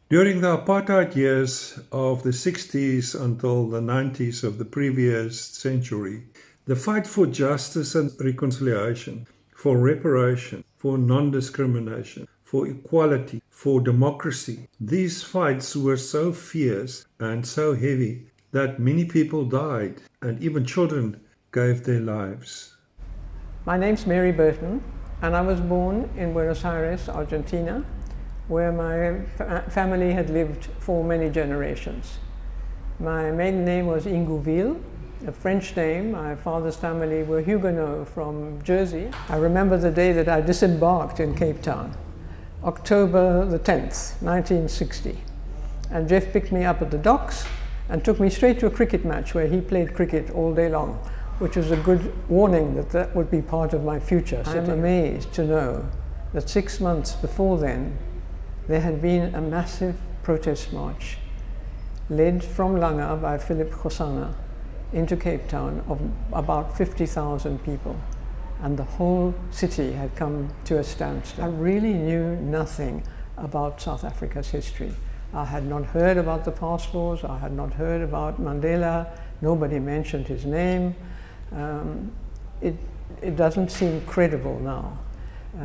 During the apartheid years of the 60s until the 90s of the previous century, the fight for justice and reconciliation, for reparation, for non-discrimination, for equality, for democracy, these fights were so fierce and so heavy that many people died and even children gave their lives. My name's Mary Burton, and I was born in Buenos Aires, Argentina, where my family had lived for many generations. My maiden name was Ingouville, a French name. My father's family were Huguenots from Jersey. I remember the day that I disembarked in Cape Town, October the 10th, 1960. And Geoff picked me up at the docks and took me straight to a cricket match where he played cricket all day long, which was a good warning that that would be part of my future. I'm amazed to know that 6 months before then, there had been a massive protest march led from Langa by Philip Kgosana into Cape Town of about 50,000 people. And the whole city had come to a standstill. I really knew nothing about South Africa's history. I had not heard about the past laws, I had not heard about Mandela, nobody mentioned his name. It doesn't seem credible now.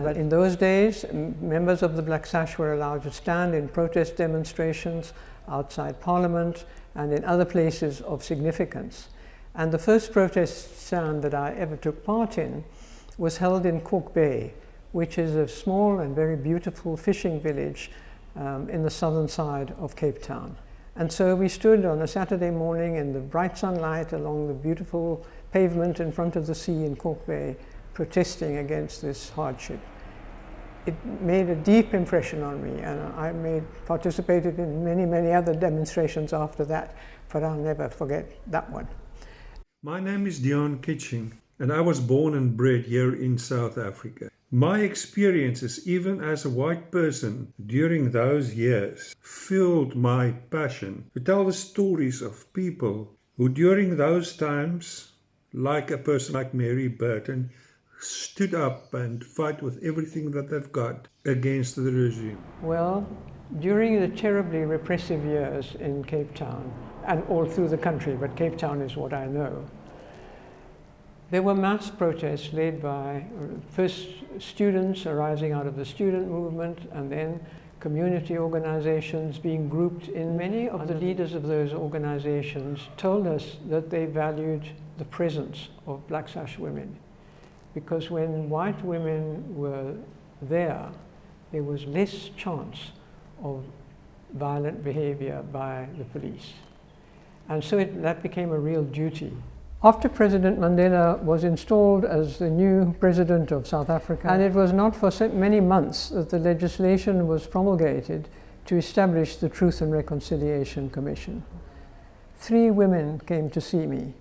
But in those days, members of the Black Sash were allowed to stand in protest demonstrations outside Parliament and in other places of significance. And the first protest stand that I ever took part in was held in Cork Bay, which is a small and very beautiful fishing village in the southern side of Cape Town. And so we stood on a Saturday morning in the bright sunlight along the beautiful pavement in front of the sea in Cork Bay, protesting against this hardship. It made a deep impression on me, and I participated in many, many other demonstrations after that, but I'll never forget that one. My name is Dion Kitching, and I was born and bred here in South Africa. My experiences, even as a white person during those years, fueled my passion to tell the stories of people who during those times, like a person like Mary Burton, stood up and fight with everything that they've got against the regime. Well, during the terribly repressive years in Cape Town, and all through the country, but Cape Town is what I know, there were mass protests led by first students arising out of the student movement, and then community organizations being grouped in. Many of the leaders of those organizations told us that they valued the presence of Black Sash women, because when white women were there, there was less chance of violent behavior by the police. And so that became a real duty. After President Mandela was installed as the new president of South Africa, and it was not for so many months that the legislation was promulgated to establish the Truth and Reconciliation Commission. 3 women came to see me.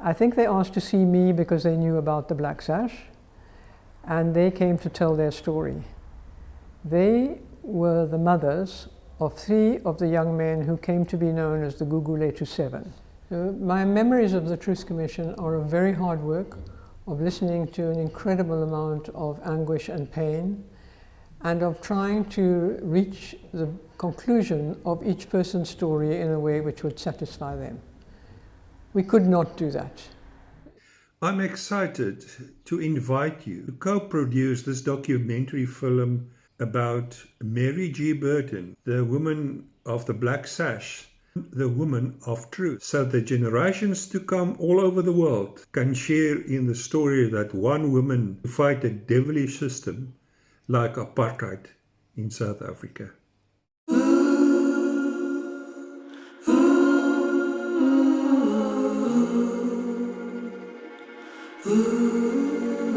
I think they asked to see me because they knew about the Black Sash, and they came to tell their story. They were the mothers of 3 of the young men who came to be known as the Gugulethu 7. My memories of the Truth Commission are of very hard work, of listening to an incredible amount of anguish and pain, and of trying to reach the conclusion of each person's story in a way which would satisfy them. We could not do that. I'm excited to invite you to co-produce this documentary film about Mary G. Burton, the woman of the Black Sash, the woman of truth, so that generations to come all over the world can share in the story that one woman fight a devilish system like apartheid in South Africa. Ooh.